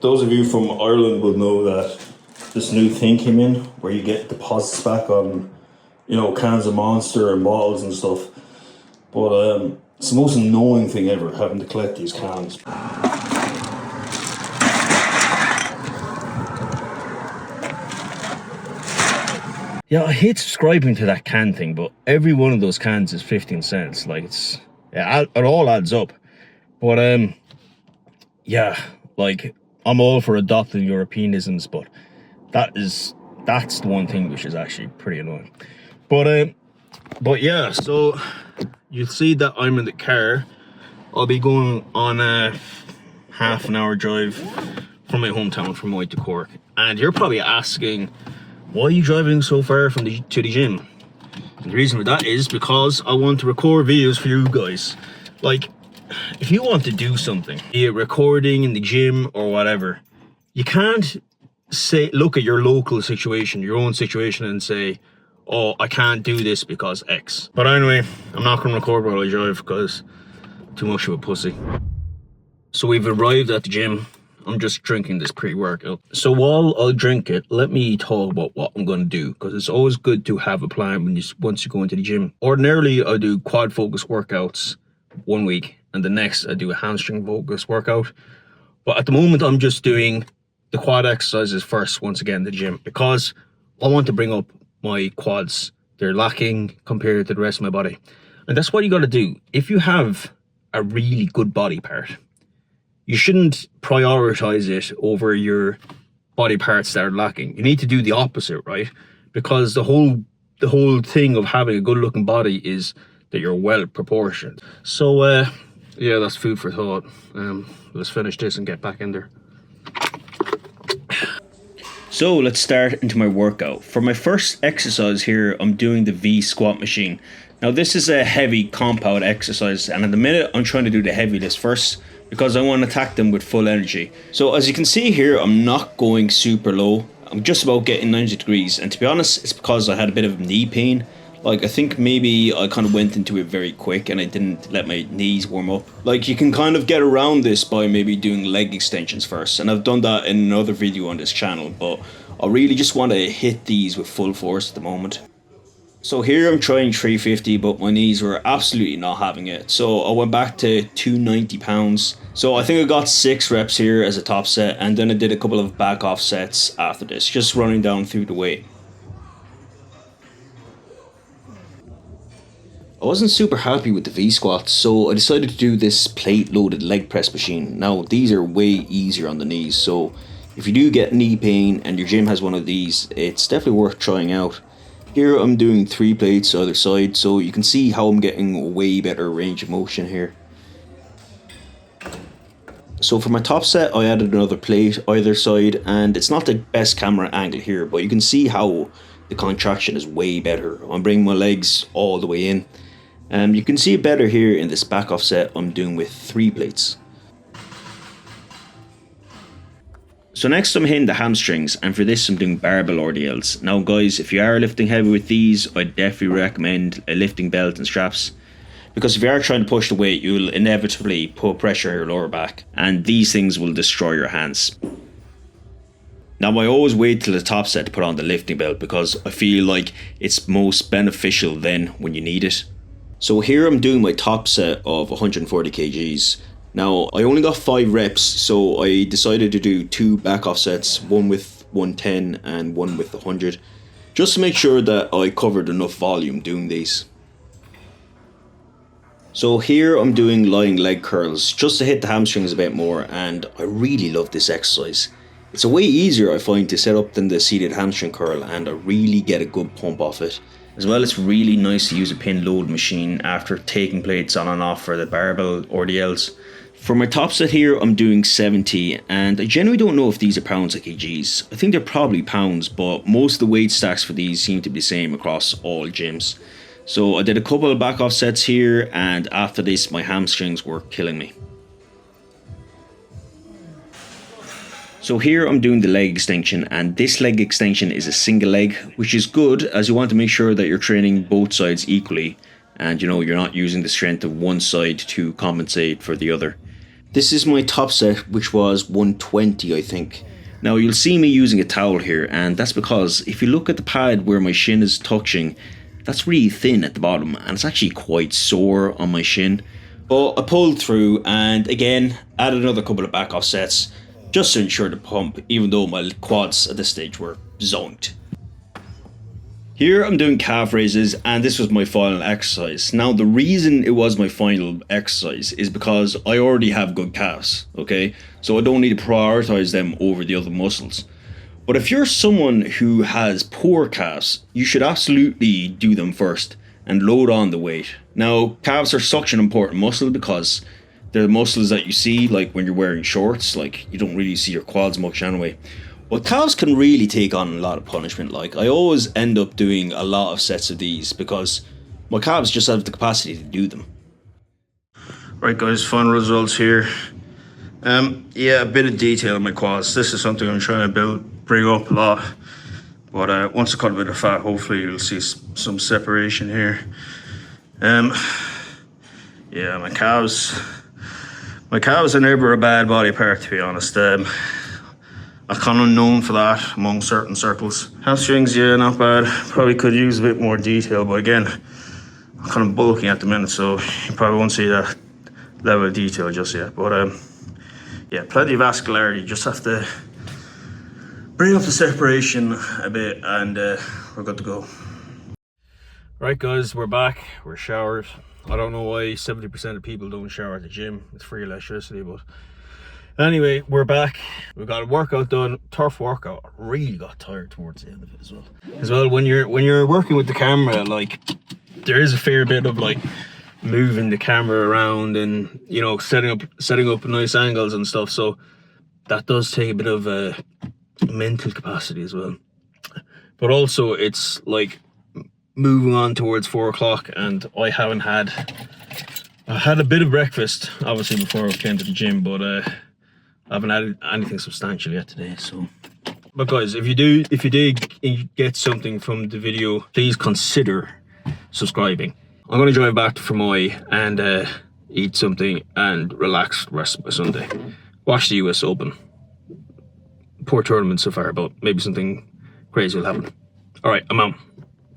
Those of you from Ireland will know that this new thing came in where you get deposits back on, cans of Monster and bottles and stuff. But it's the most annoying thing ever, having to collect these cans. Yeah, I hate subscribing to that can thing, but every one of those cans is 15 cents. Like, it all adds up. But yeah, like, I'm all for adopting Europeanisms, but that's the one thing which is actually pretty annoying. But yeah, so you'll see that I'm in the car. I'll be going on a half an hour drive from my hometown, from White to Cork. And you're probably asking, why are you driving so far to the gym? And the reason for that is because I want to record videos for you guys. Like, if you want to do something, be it recording in the gym or whatever, you can't look at your local situation, your own situation, and say, oh, I can't do this because X. But anyway, I'm not going to record while I drive because too much of a pussy. So we've arrived at the gym. I'm just drinking this pre-workout. So while I'll drink it, let me talk about what I'm going to do, because it's always good to have a plan once you go into the gym. Ordinarily, I do quad focus workouts 1 week, and the next I do a hamstring focus workout. But at the moment, I'm just doing the quad exercises first, once again, in the gym, because I want to bring up my quads. They're lacking compared to the rest of my body. And that's what you got to do. If you have a really good body part, you shouldn't prioritize it over your body parts that are lacking. You need to do the opposite, right? Because the whole thing of having a good looking body is that you're well proportioned. So yeah, that's food for thought. Let's finish this and get back in there. So let's start into my workout. For my first exercise here, I'm doing the V squat machine. Now this is a heavy compound exercise, and at the minute I'm trying to do the heavy lifts first because I want to attack them with full energy. So as you can see here, I'm not going super low. I'm just about getting 90 degrees, and to be honest, it's because I had a bit of knee pain. Like, I think maybe I kind of went into it very quick and I didn't let my knees warm up. Like, you can kind of get around this by maybe doing leg extensions first, and I've done that in another video on this channel, but I really just want to hit these with full force at the moment. So here I'm trying 350, but my knees were absolutely not having it. So I went back to 290 pounds. So I think I got 6 reps here as a top set, and then I did a couple of back off sets after this, just running down through the weight. I wasn't super happy with the V squats, so I decided to do this plate loaded leg press machine. Now these are way easier on the knees, so if you do get knee pain and your gym has one of these, it's definitely worth trying out. Here I'm doing 3 plates either side, so you can see how I'm getting a way better range of motion here. So for my top set, I added another plate either side, and it's not the best camera angle here, but you can see how the contraction is way better. I'm bringing my legs all the way in. You can see it better here in this back off set I'm doing with 3 plates. So next I'm hitting the hamstrings, and for this I'm doing barbell RDLs. Now guys, if you are lifting heavy with these, I definitely recommend a lifting belt and straps, because if you are trying to push the weight, you'll inevitably put pressure on your lower back, and these things will destroy your hands. Now I always wait till the top set to put on the lifting belt, because I feel like it's most beneficial then when you need it. So here I'm doing my top set of 140 kgs. Now I only got 5 reps, so I decided to do 2 back off sets, one with 110 and one with 100, just to make sure that I covered enough volume doing these. So here I'm doing lying leg curls, just to hit the hamstrings a bit more, and I really love this exercise. It's a way easier, I find, to set up than the seated hamstring curl, and I really get a good pump off it. As well, it's really nice to use a pin load machine after taking plates on and off for the barbell RDLs. For my top set here, I'm doing 70, and I generally don't know if these are pounds or kgs. I think they're probably pounds, but most of the weight stacks for these seem to be the same across all gyms. So I did a couple of back off sets here, and after this my hamstrings were killing me. So here I'm doing the leg extension, and this leg extension is a single leg, which is good as you want to make sure that you're training both sides equally, and you're not using the strength of one side to compensate for the other. This is my top set, which was 120, I think. Now you'll see me using a towel here, and that's because if you look at the pad where my shin is touching, that's really thin at the bottom, and it's actually quite sore on my shin. But I pulled through, and again, added another couple of back off sets, just to ensure the pump, even though my quads at this stage were zonked. Here I'm doing calf raises, and this was my final exercise. Now the reason it was my final exercise is because I already have good calves, okay? So I don't need to prioritize them over the other muscles. But if you're someone who has poor calves, you should absolutely do them first and load on the weight. Now calves are such an important muscle because they're the muscles that you see like when you're wearing shorts, like you don't really see your quads much anyway. But calves can really take on a lot of punishment. Like I always end up doing a lot of sets of these because my calves just have the capacity to do them. Right guys, final results here. Yeah, a bit of detail in my quads. This is something I'm trying to bring up a lot. But once I cut a bit of fat, hopefully you'll see some separation here. Yeah, my calves are never a bad body part, to be honest. I'm kind of known for that among certain circles. Hamstrings, yeah, not bad. Probably could use a bit more detail, but again, I'm kind of bulking at the minute, so you probably won't see that level of detail just yet. But yeah, plenty of vascularity. Just have to bring up the separation a bit, and we're good to go. Right, guys, we're back. We're showered. I don't know why 70% of people don't shower at the gym. It's free electricity, but anyway, we're back. We got a workout done, turf workout. I really got tired towards the end of it as well. When you're working with the camera, like there is a fair bit of like moving the camera around and you know setting up nice angles and stuff. So that does take a bit of mental capacity as well. But also it's like moving on towards 4 o'clock, and I had a bit of breakfast obviously before I came to the gym, but I haven't had anything substantial yet today. So but guys, if you did get something from the video, please consider subscribing. I'm going to drive back to Fermoy and eat something and relax the rest of my Sunday. Watch the US Open. Poor tournament so far, but maybe something crazy will happen. Alright, I'm out.